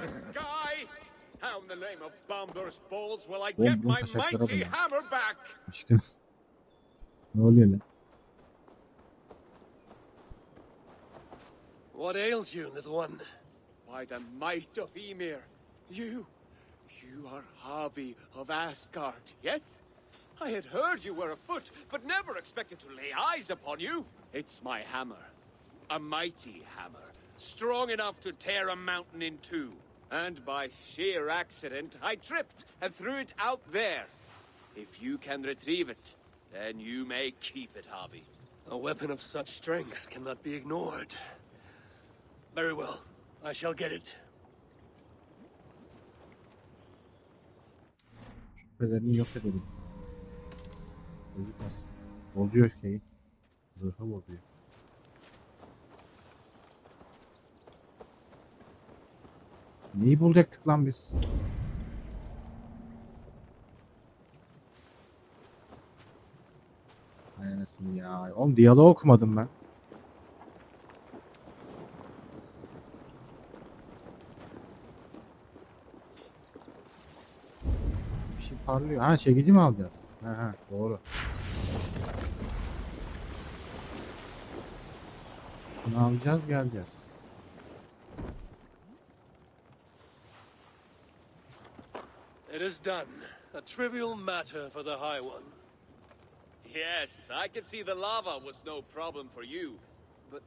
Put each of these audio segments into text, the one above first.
sky? How in the name of Baldr's balls will I get my mighty hammer back? Aşkım. Ne oluyor lan? What ails you, little one? By the might of Ymir, you are Havi of Asgard, yes? I had heard you were afoot, but never expected to lay eyes upon you. It's my hammer. A mighty hammer, strong enough to tear a mountain in two. And by sheer accident, I tripped and threw it out there. If you can retrieve it, then you may keep it, Havi. A weapon of such strength cannot be ignored. Very well, I shall get it. Şüphelerini yok edelim. Gözükmesin. Bozuyor şeyi. Zırhı bozuyor. Neyi bulacaktık lan biz? Ay anasını ya. Oğlum diyaloğu okumadım ben. Bir şey parlıyor. Ha çekici mi alacağız? Ha doğru. Şunu alacağız geleceğiz. It is done. A trivial matter for the High One. Yes, I can see the lava was no problem for you. But,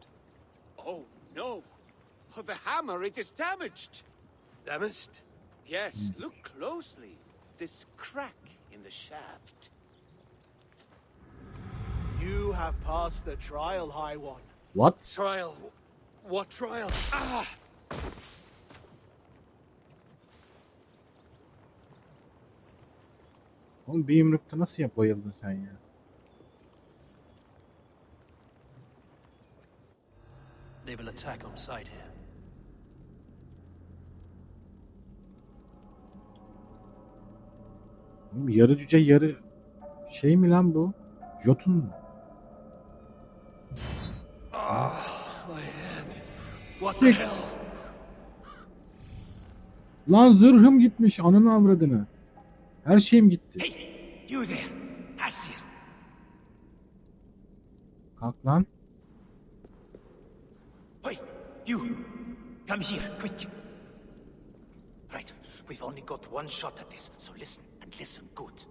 oh no. The hammer, it is damaged. Damaged? Yes, look closely. This crack in the shaft. You have passed the trial, High One. What? Trial? What trial? Ah! Oğlum bir yumrukta nasıl bayıldın sen ya? They will attack on sight here. Oğlum yarı cüce yarı şey mi lan bu? Jotun mu? My head. What the Sick. hell? Lan zırhım gitmiş ananı avradını. Her şeyim gitti. Hey, you there, Esir. Kalk lan. Hey, you. Come here, quick. Right, we've only got one shot at this, so listen and listen good.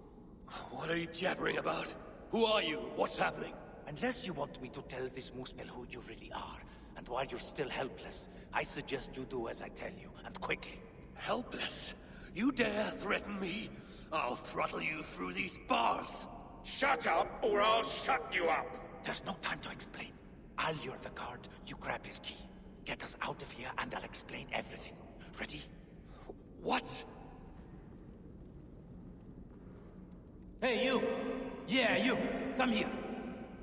What are you jabbering about? Who are you? What's happening? Unless you want me to tell this moosepel who you really are, and while you're still helpless, I suggest you do as I tell you, and quickly. Helpless? You dare threaten me? I'll throttle you through these bars. Shut up, or I'll shut you up. There's no time to explain. I'll lure the guard, you grab his key. Get us out of here and I'll explain everything. Ready? What? Hey, you! Yeah, you! Come here.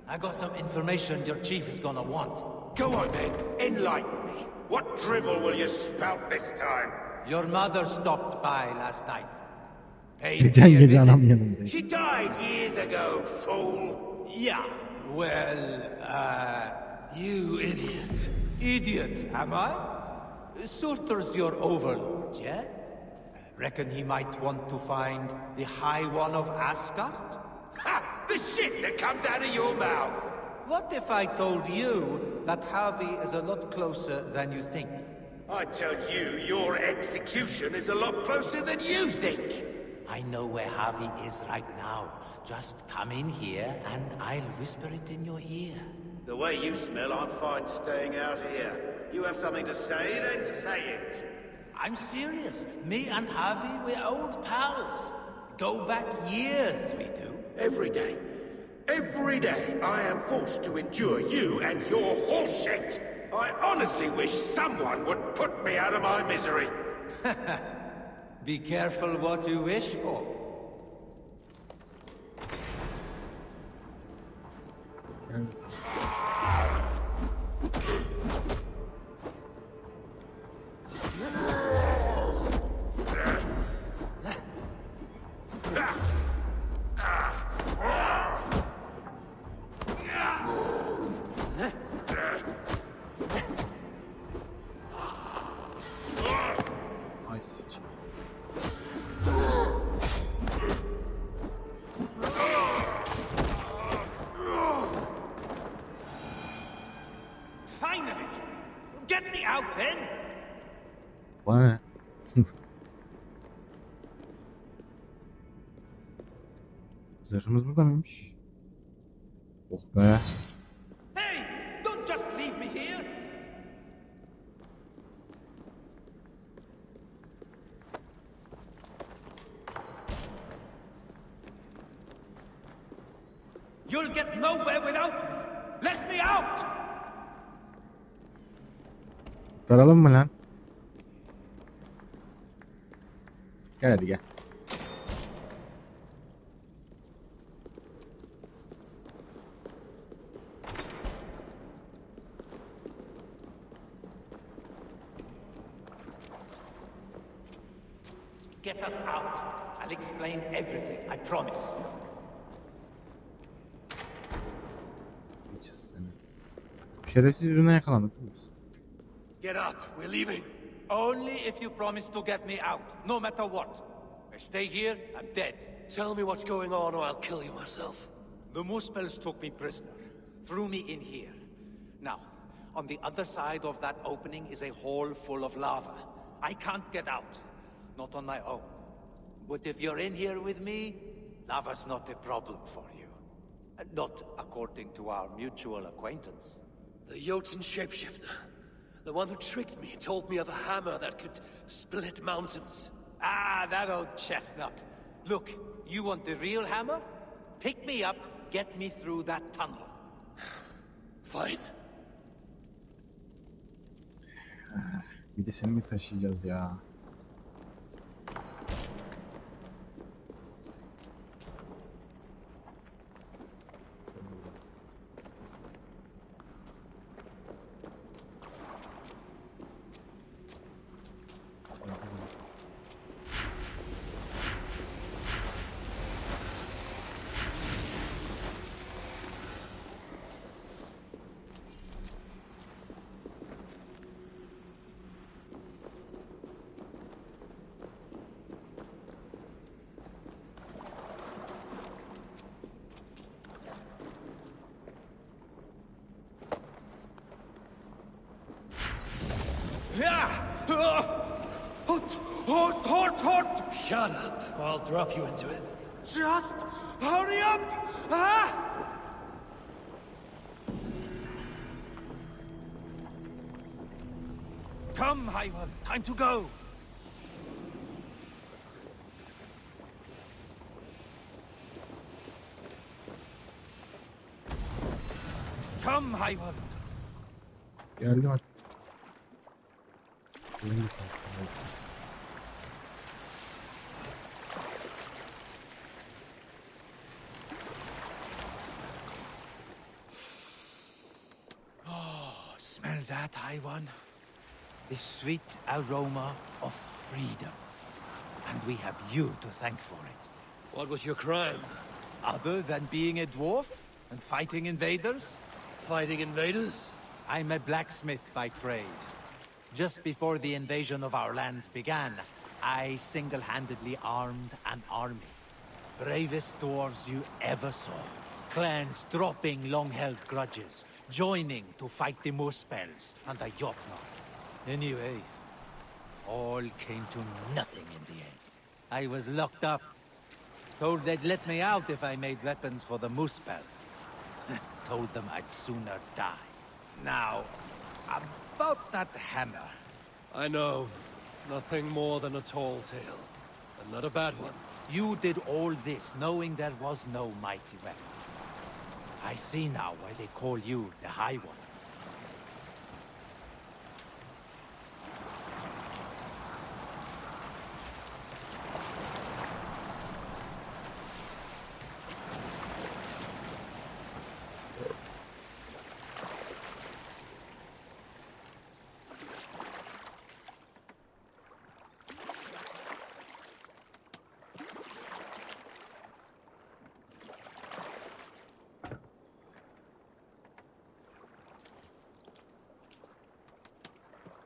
I got some information your chief is gonna want. Go on then, enlighten me. What drivel will you spout this time? Your mother stopped by last night. Hey, Geçen gece anam yanımdaydı. She died years ago, fool. Yeah, well, You idiot. idiot, am I? Surtr's your overlord, yeah? Reckon he might want to find the High One of Asgard? Ha! The shit that comes out of your mouth. What if I told you that Havi is a lot closer than you think? I tell you, your execution is a lot closer than you think. I know where Havi is right now. Just come in here and I'll whisper it in your ear. The way you smell, I'm fine staying out here. You have something to say, then say it. I'm serious. Me and Havi, we're old pals. Go back years, we do. Every day, I am forced to endure you and your horseshit. I honestly wish someone would put me out of my misery. Be careful what you wish for. sıçayım. Finally! Get me out then! Bana ne? Zırhımız burada mıymış? Oh be. Hey! Don't just leave me here! You'll get nowhere without me! Let me out! Daralım mı lan? Gel hadi gel. Get us out. I'll explain everything, I promise. Geçeceğiz seni. Bu şerefsiz yüzünden yakalandık değil mi? Get up. We're leaving. Only if you promise to get me out, no matter what. I stay here, I'm dead. Tell me what's going on or I'll kill you myself. The Muspels took me prisoner, threw me in here. Now, on the other side of that opening is a hole full of lava. I can't get out, not on my own. But if you're in here with me, lava's not a problem for you. Not according to our mutual acquaintance. The Jotun shapeshifter. The one who tricked me, told me of a hammer that could split mountains. Ah, that old chestnut. Look, you want the real hammer? Pick me up, get me through that tunnel. Fine. Bir de seni mi taşıyacağız ya? Shut up, or I'll drop you into it. Just hurry up! Ah! Come, Hayvan, time to go! Come, Hayvan! Geldim hadi. Benim bir kalkmaya gideceğiz. Smell that, Hayvan? The sweet aroma of freedom. And we have you to thank for it. What was your crime? Other than being a dwarf and fighting invaders? Fighting invaders? I'm a blacksmith by trade. Just before the invasion of our lands began, I single-handedly armed an army. Bravest dwarves you ever saw. Clans dropping long-held grudges, joining to fight the Muspels and the Jotnar. Anyway, all came to nothing in the end. I was locked up. Told they'd let me out if I made weapons for the Muspels. Told them I'd sooner die. Now, about that hammer. I know. Nothing more than a tall tale. And not a bad one. You did all this knowing there was no mighty weapon. I see now why they call you the High One.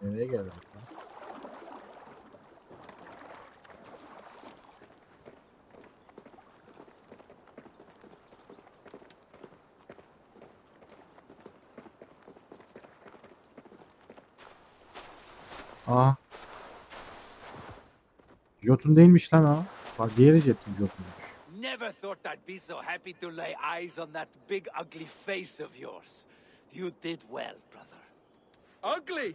Nereye geldik lan? Aa. Jotun değilmiş lan o. Bak diğeri Jotun'muş. Never thought I'd be so happy to lay eyes on that big ugly face of yours. You did well, brother. Ugly!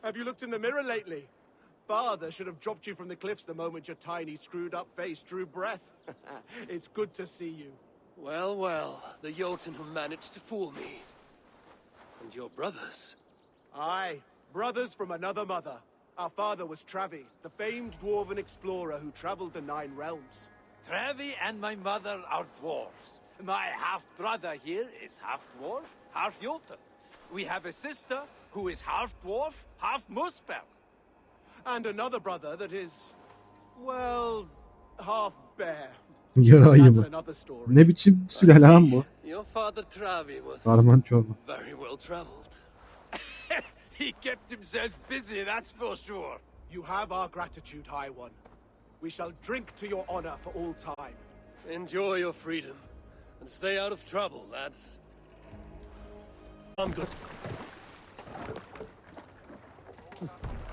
Have you looked in the mirror lately? Father should have dropped you from the cliffs the moment your tiny, screwed-up face drew breath. It's good to see you. Well, well, the Jotun who managed to fool me. And your brothers. Aye, brothers from another mother. Our father was Travi, the famed dwarven explorer who traveled the 9 realms. Travi and my mother are dwarves. My half-brother here is half-dwarf, half-Jotun. We have a sister who is half-dwarf, half-muspel. And another brother that is, well, half bear. Yarayı That's mı? another story. Ne biçim sülale lan bu? Your father Travi was Karman çorba. very well traveled. He kept himself busy, that's for sure. You have our gratitude, High One. We shall drink to your honor for all time. Enjoy your freedom and stay out of trouble, lads. I'm good.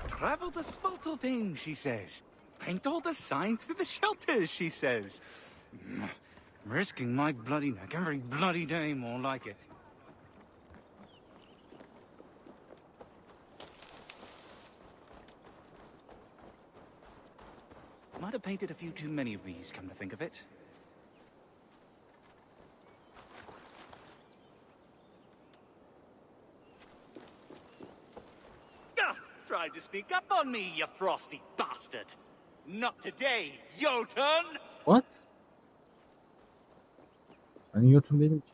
Travel to Svartalfheim, she says. Paint all the signs to the shelters, she says. Risking my bloody neck every bloody day, more like it. Might have painted a few too many of these, come to think of it. Tried to sneak up on me, you frosty bastard. Not today, Jotun! What? Ben Jotun değilim ki.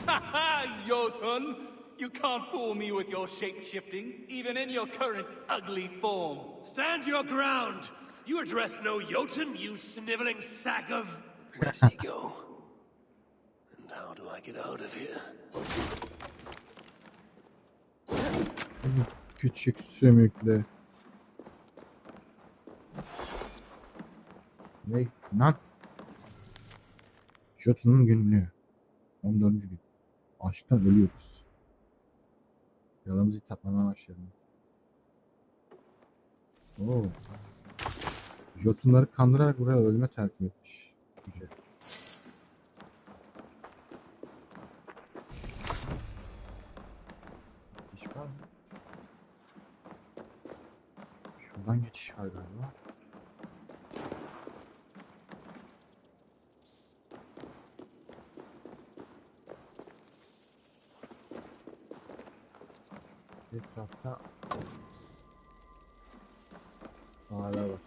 Ha, Jotun! You can't fool me with your shape-shifting, even in your current ugly form. Stand your ground! You address no Jotun, you sniveling sack of... Where did he go? And how do I get out of here? Seni küçük sümüklü. Ne lan? Jotun'un günlüğü. 14. gün. Açlıktan ölüyoruz. Yalanımızı tapmaya başladım. Oo. Jotunları kandırarak buraya ölüme terk etmiş. Güzel. Geçiş var mı? Şuradan geçiş var galiba. Etrafta hala var.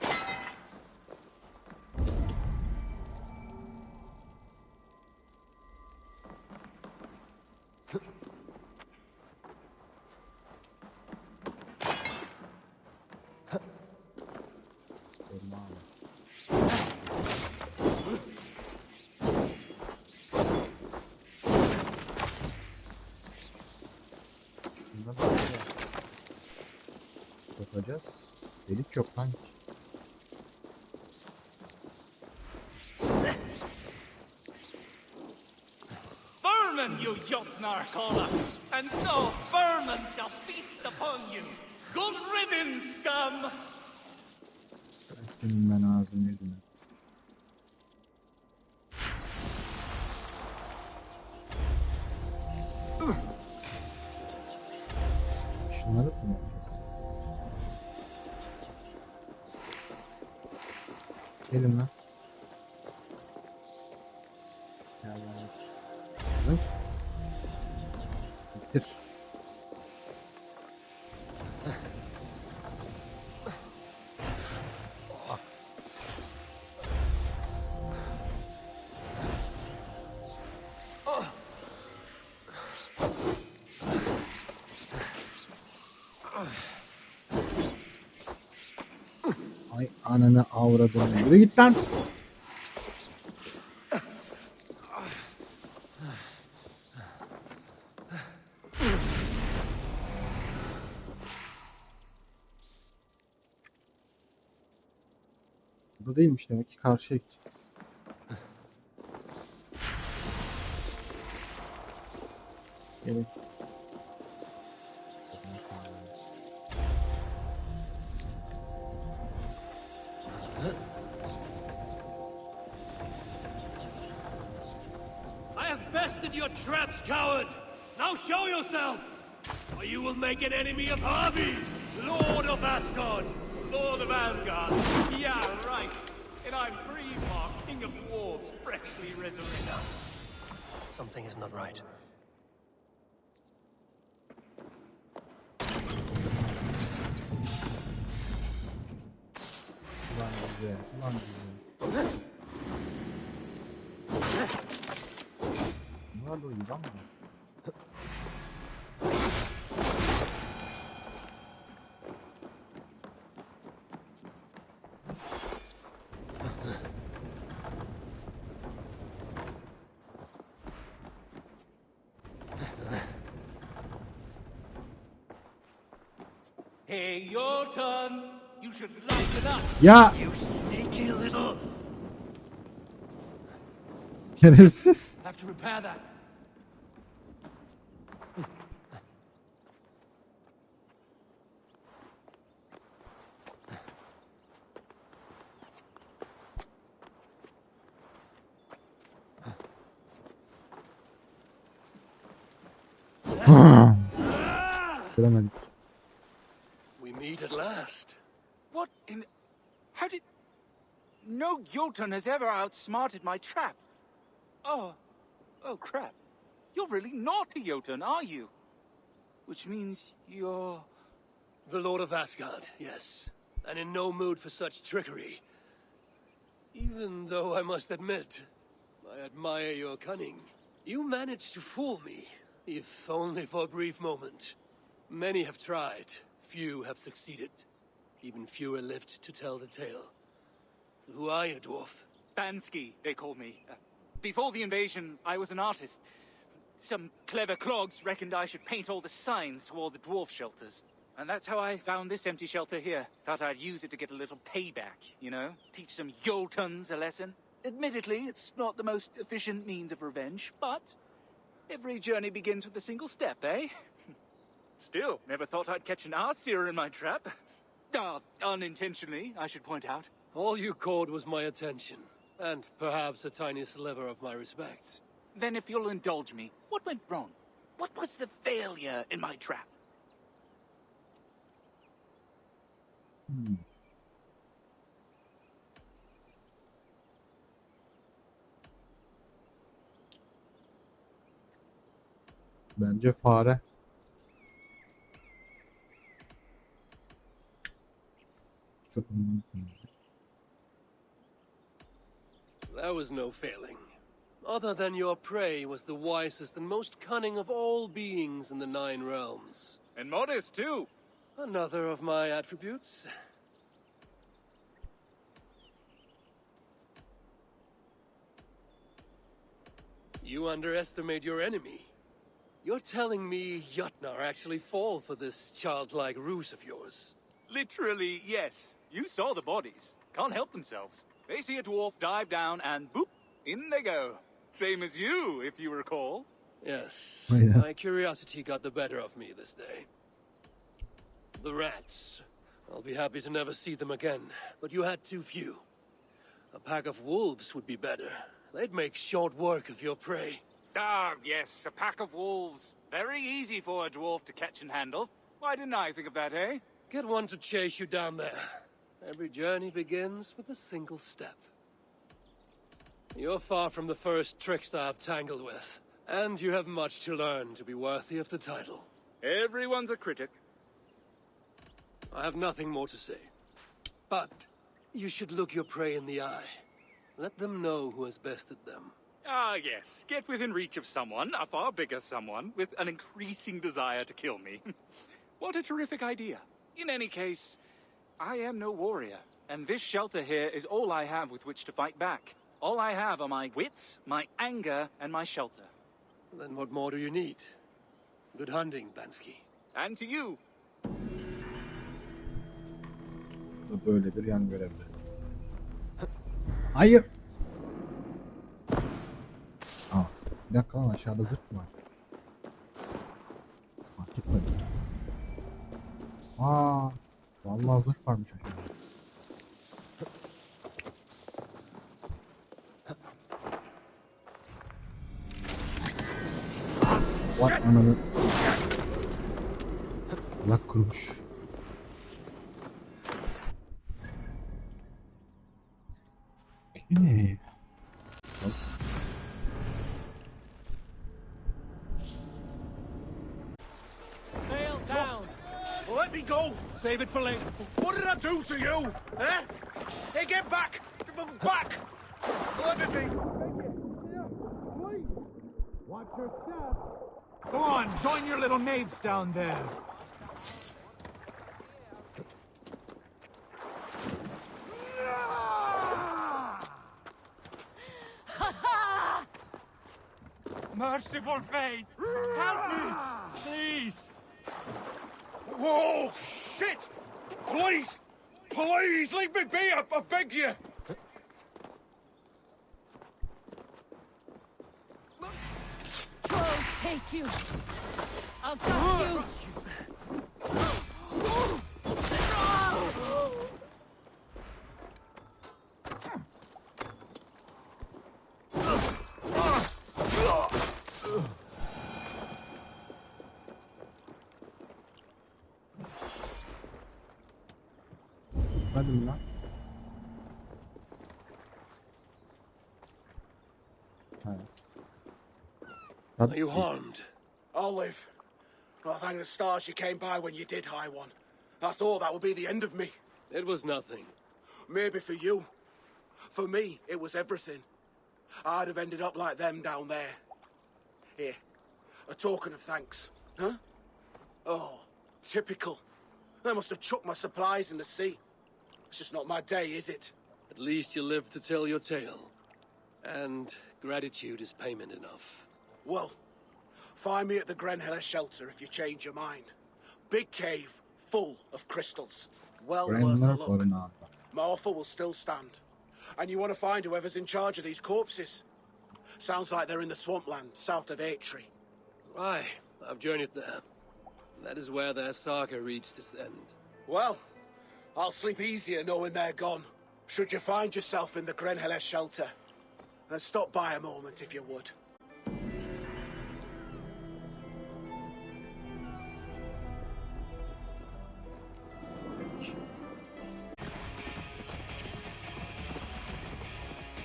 Yapacağız. Delik yok lan. Vermin, you Jotnar caller! And so vermin shall feast upon you! Good riddance, scum! Senin ben ağzını yedim. Şunları mı? Gelin lan. Gel gel. Hı? Bitir. Ay ananı avradım. Yürü git lan. Bu değilmiş demek ki karşıya gideceğiz. Gelin. I have bested your traps, coward! Now show yourself! Or you will make an enemy of Harvey, Lord of Asgard! Lord of Asgard. Yeah, right. And I'm Freemark, King of Dwarves, freshly resurrected. Something is not right. Ulan güzel. Ulan güzel. Ne oldu yılan mı? Hey, Jotun! You should lighten up! Ya! You sneaky little... Şerefsiz. Have to repair that. Göremedik. We meet at last. What in... How did... No Jotun has ever outsmarted my trap. Oh crap. You're really not a Jotun, are you? Which means you're... The Lord of Asgard, yes. And in no mood for such trickery. Even though I must admit, I admire your cunning. You managed to fool me, if only for a brief moment. Many have tried, few have succeeded. Even fewer lived to tell the tale. So who are you, dwarf? Bansky, they call me. Before the invasion, I was an artist. Some clever clogs reckoned I should paint all the signs to all the dwarf shelters. And that's how I found this empty shelter here. Thought I'd use it to get a little payback, you know? Teach some Jotuns a lesson. Admittedly, it's not the most efficient means of revenge, but every journey begins with a single step, eh? Still, never thought I'd catch an Aesir in my trap. Unintentionally, I should point out. All you caught was my attention. And perhaps a tiny sliver of my respect. Then if you'll indulge me, what went wrong? What was the failure in my trap? Bence fare. Çok önemli. There was no failing. Other than your prey was the wisest and most cunning of all beings in the 9 realms. And modest, too. Another of my attributes. You underestimate your enemy. You're telling me Jotnar actually fall for this childlike ruse of yours? Literally, yes. You saw the bodies. Can't help themselves. They see a dwarf dive down and boop, in they go. Same as you, if you recall. Yes. Yeah. My curiosity got the better of me this day. The rats. I'll be happy to never see them again, but you had too few. A pack of wolves would be better. They'd make short work of your prey. Ah, yes, a pack of wolves. Very easy for a dwarf to catch and handle. Why didn't I think of that, eh? Get one to chase you down there. Every journey begins with a single step. You're far from the first trickster I've tangled with, and you have much to learn to be worthy of the title. Everyone's a critic. I have nothing more to say. But you should look your prey in the eye. Let them know who has bested them. Ah, yes. Get within reach of someone, a far bigger someone, with an increasing desire to kill me. What a terrific idea. In any case, I am no warrior, and this shelter here is all I have with which to fight back. All I have are my wits, my anger, and my shelter. Then what more do you need? Good hunting, Bansky. And to you. Bu da böyle bir yan görevli. Hayır. Aa, bir dakika lan aşağıda zırh mı var? Gitmedi. Aa, vallahi zırh varmış aşağıda. Vay ananı. Lak kurmuş. Okay. Sail down! Well, let me go! Save it for later. What did I do to you? Eh? Hey, get back! Give them back! Let me be! Please! Watch your step! Go on, join your little mates down there. Merciful fate! Help me! Please! Whoa, shit! Please! Please, leave me be, I beg you! Trolls take you. I'll got you. Hadi mi lan? Are you harmed? I'll live. Oh, thank the stars you came by when you did, High One. I thought that would be the end of me. It was nothing. Maybe for you. For me, it was everything. I'd have ended up like them down there. Here, a token of thanks. Huh? Oh, typical. They must have chucked my supplies in the sea. It's just not my day, is it? At least you lived to tell your tale. And gratitude is payment enough. Well, find me at the Grenhella shelter if you change your mind. Big cave, full of crystals. Well worth a Ragnarok look. Türkçe. My offer will still stand. And you want to find whoever's in charge of these corpses. Sounds like they're in the swampland, south of Atri. Aye, I've journeyed there. That is where their saga reached its end. Well, I'll sleep easier knowing they're gone. Should you find yourself in the Grenhella shelter. And stop by a moment if you would.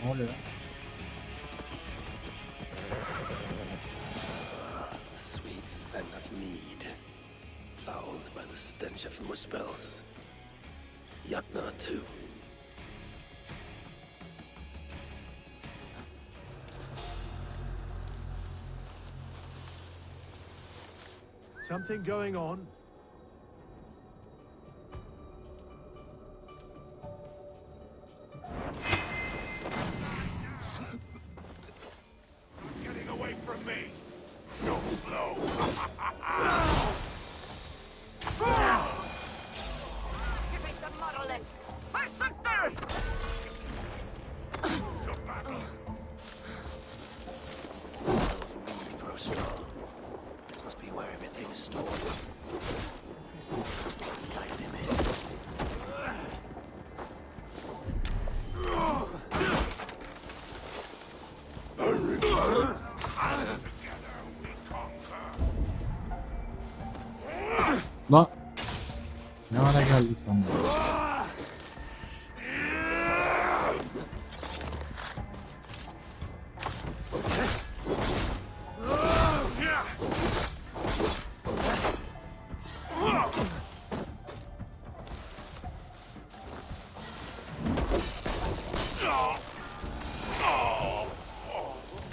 Ne oluyor? Sweet scent of mead, fouled by the stench of muspels. Yatna too. Something going on? Getting away from me. So slow. Give me the monolith! I sit there! Grow strong. This must be where everything is stored. Guide them in. La. Ne ara geldi sen de?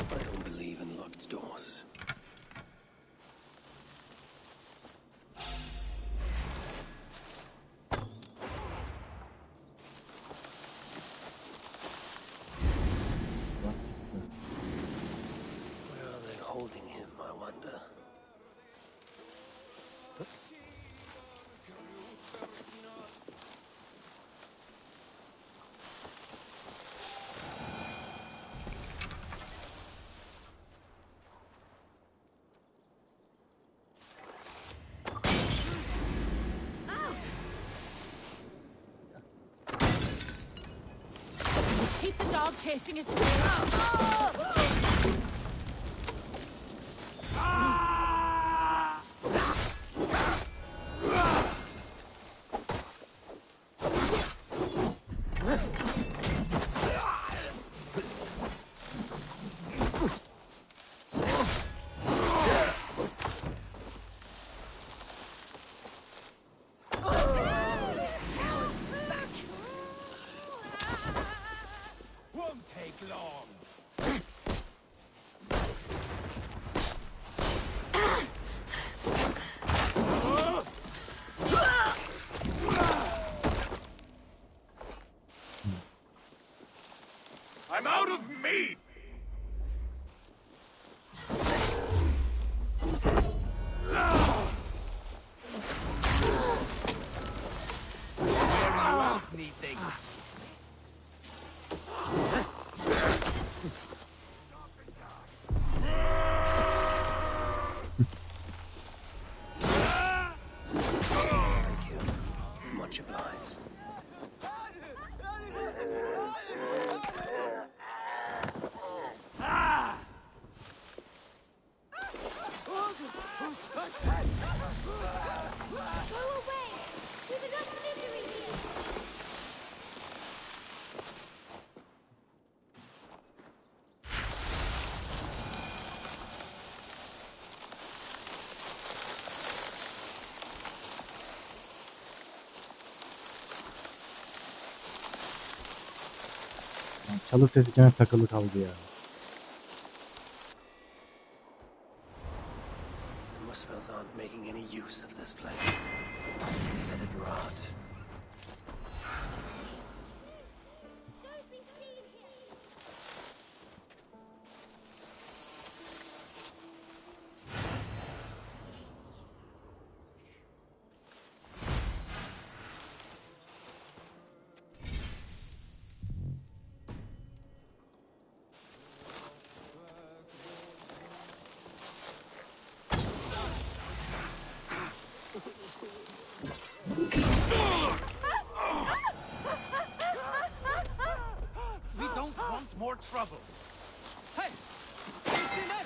I don't believe in locked doors. Where are they holding him, I wonder? dog chasing its tail. Won't take long. I'm out of meat! Thank you. Much obliged. Go away! We've enough misery here! Yani çalı sesi gene takılı kaldı ya. The Muspels aren't making any use of this place. Let it rot. Don't be seen here! We don't want more trouble. Hey! Istilacılar!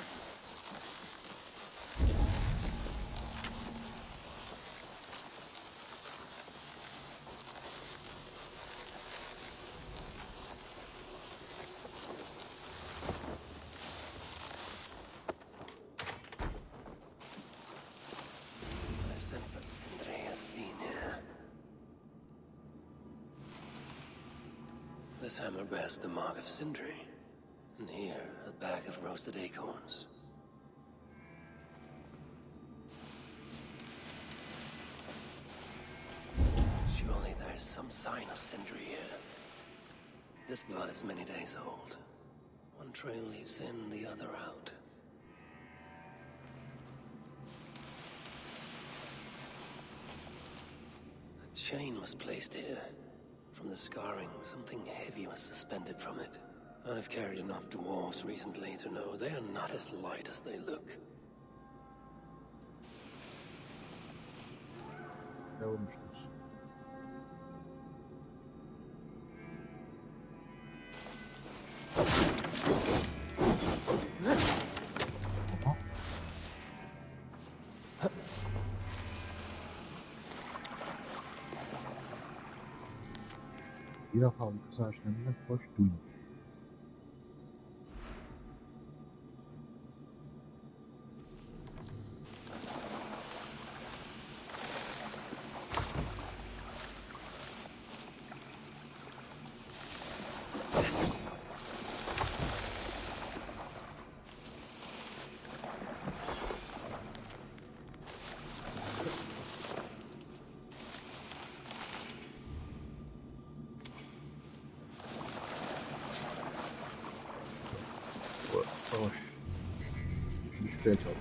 I sense that Sindri has been here. This hammer bears the mark of Sindri. And here, a bag of roasted acorns. Surely there is some sign of Sindri here. This blood is many days old. One trail leads in, the other out. A chain was placed here. From the scarring, something heavy was suspended from it. I've carried enough dwarves recently to know they are not as light as they look. Ne olmuştur? Aha. Bir fabrikası ağaçlarından hoş duyun. Oy. Şuraya çal.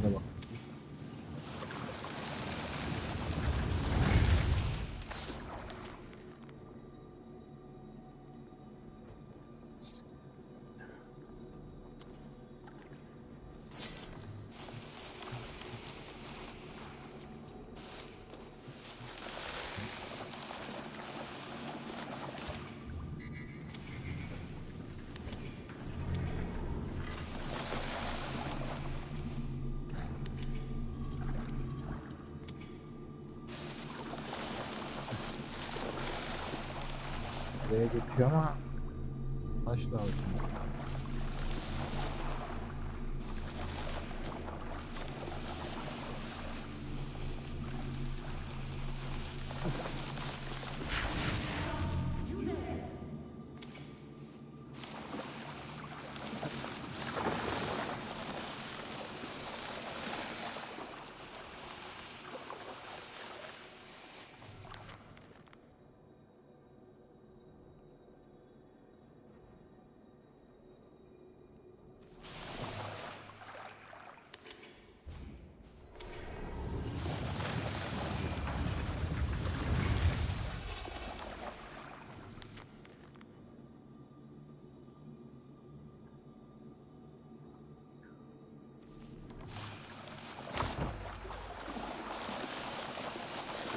Şöyle bak. Buraya geçiyor ama taş lazım.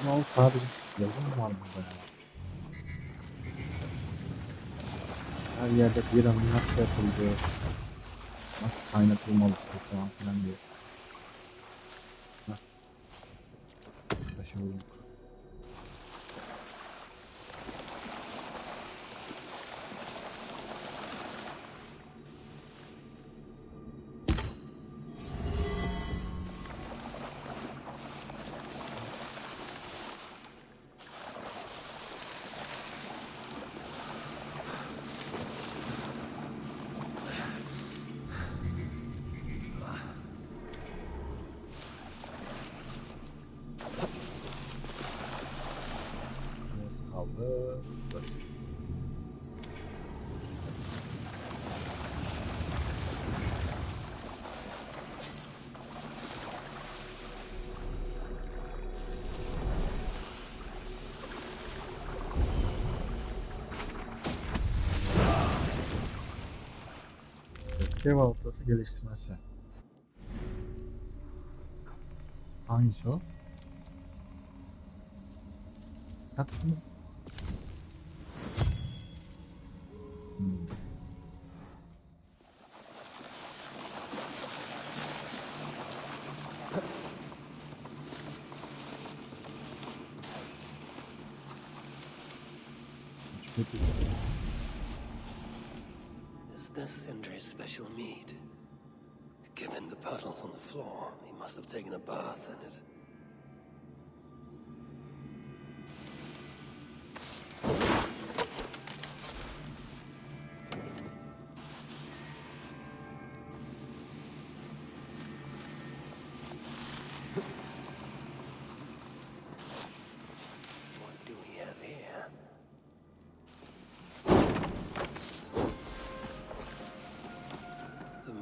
Ama o sadece yazım mı var burada ya? Her yerde bir anın nasıl yapılıyor, nasıl kaynatılmalısı falan filan diyor. Taşı bulduk. Kaldı. Burası. Dev baltası geliştirmesi. Hangisi o? Tatlı mı? Is this Sindri's special mead? Given the puddles on the floor, he must have taken a bath in it.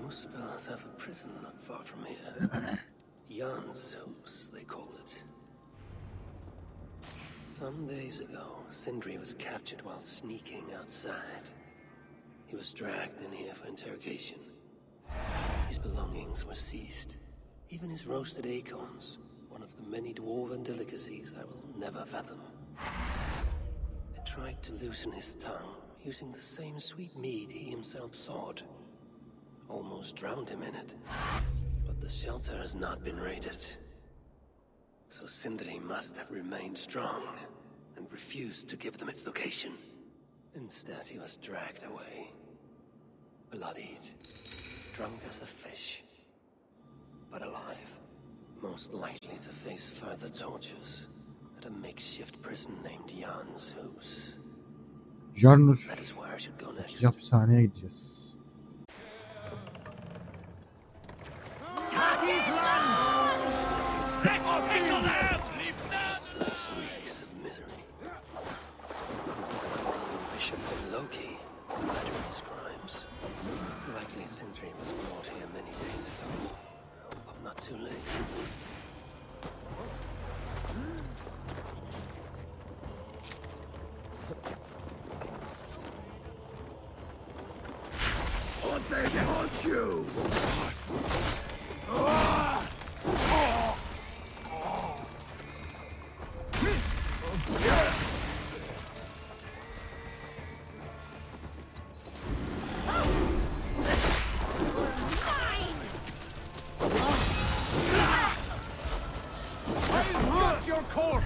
Spells have a prison not far from here. Jan's house, they call it. Some days ago, Sindri was captured while sneaking outside. He was dragged in here for interrogation. His belongings were seized. Even his roasted acorns, one of the many dwarven delicacies I will never fathom. They tried to loosen his tongue, using the same sweet mead he himself sought. Almost drowned him in it. But the shelter has not been raided. So Sindri must have remained strong and refused to give them its location. Instead, he was dragged away. Bloodied, drunk as a fish, but alive. Most likely to face further tortures at a makeshift prison named Jan's house. Janus. That is where I should go next. Hapishaneye gideceğiz. Sindri was brought here many days ago, but not too They want you! Got your corpse!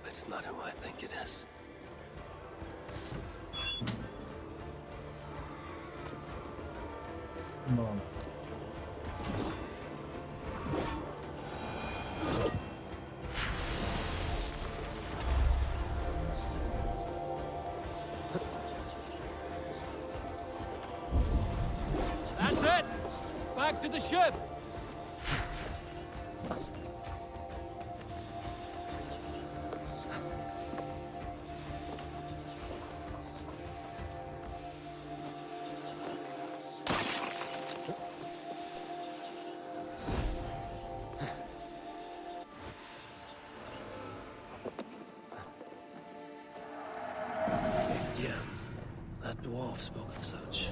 It's not who I think it is. Tamam. That's it! Back to the ship! Yeah, that dwarf spoke of such.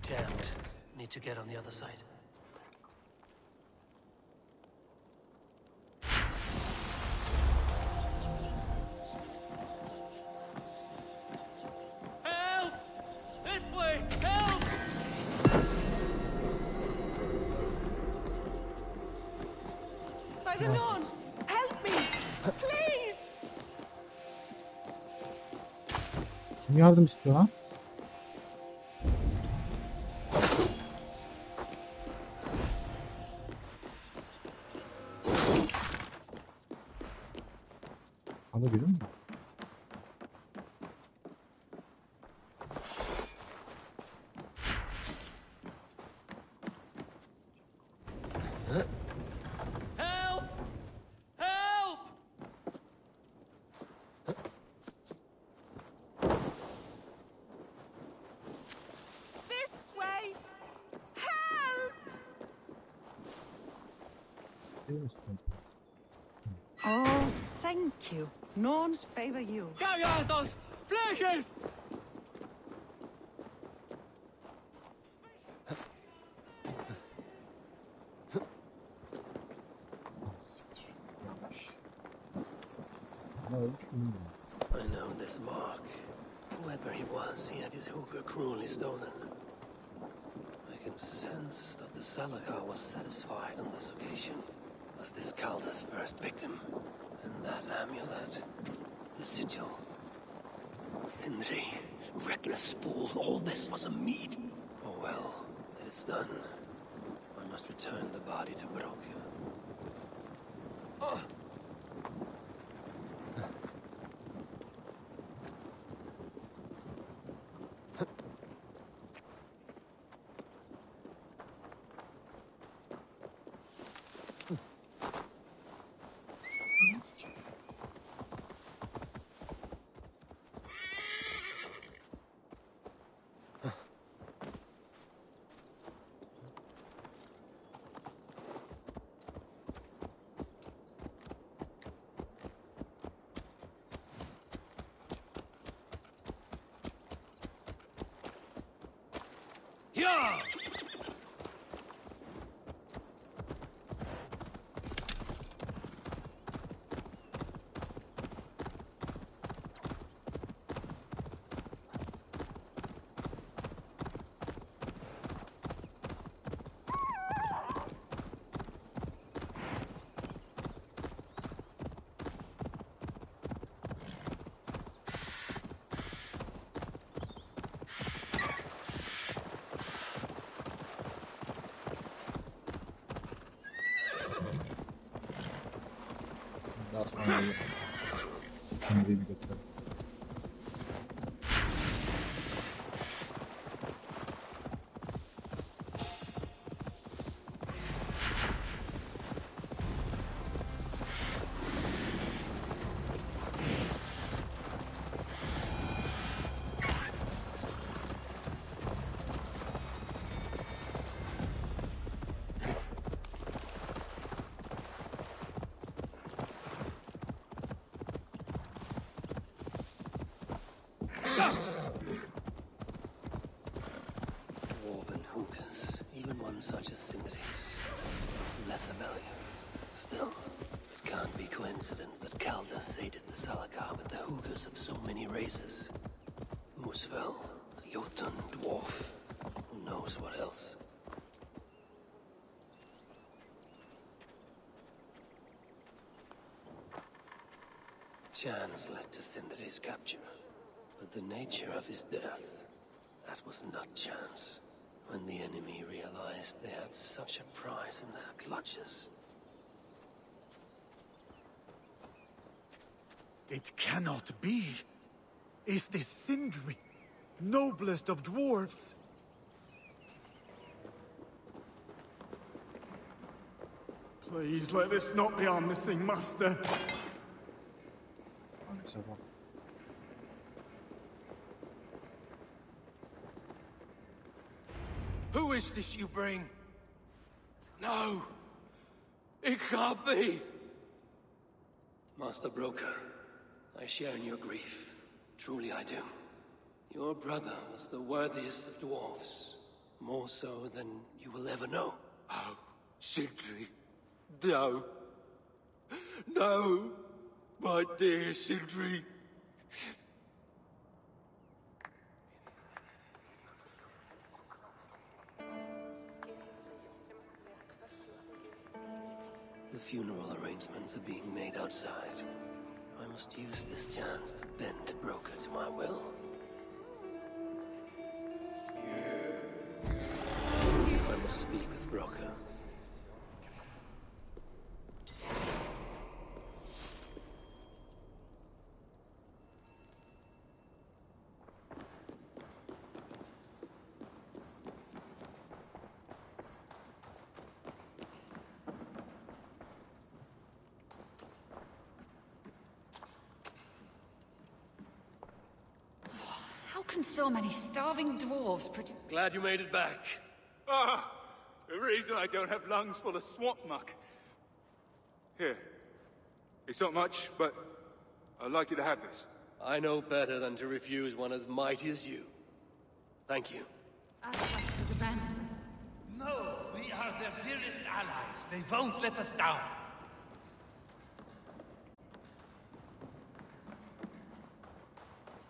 Damned. Need to get on the other side. Help! This way! Help! By the Norns, help me! Please! Kim yardım istiyor lan? Alabilir mi? Help! Help! This way! Help! Değil mi istiyorsun? Oh, thank you. Norns favor you. Gallados! Flashes! Siktir. Yanlış. Ama ölmüş müyüm? I know this mark. Whoever he was, he had his hooker cruelly stolen. I can sense that the Salakar was satisfied on this occasion. Was this Calder's first victim? And that amulet, The sigil. Sindri, reckless fool, all this was a meat. Oh well, it is done. I must return the body to Brokia. Yeah! Daha sonra geliriz. Sindri'yi bir götürelim. Dwarven hookahs, even one such as Sindri's, lesser value. Still, it can't be coincidence that Kaldar sated the Salakar with the hookahs of so many races. Musvel, Jotun, dwarf, who knows what else? Chance led to Sindri's capture, but the nature of his death, that was not chance. When the enemy realized they had such a prize in their clutches. It cannot be. Is this Sindri, noblest of dwarves? Please let this not be our missing master. Maalesef o. Who is this you bring? No! It can't be! Master Broker, I share in your grief. Truly I do. Your brother was the worthiest of dwarves. More so than you will ever know. Oh, Sindri. No. No! My dear Sindri. The funeral arrangements are being made outside. I must use this chance to bend Broker to my will. I must speak with Broker. How can so many starving dwarves produce... Glad you made it back. Ah, the reason I don't have lungs full of swamp muck. Here. It's not much, but I'd like you to have this. I know better than to refuse one as mighty as you. Thank you. Asgard has abandoned us. No, we are their dearest allies. They won't let us down.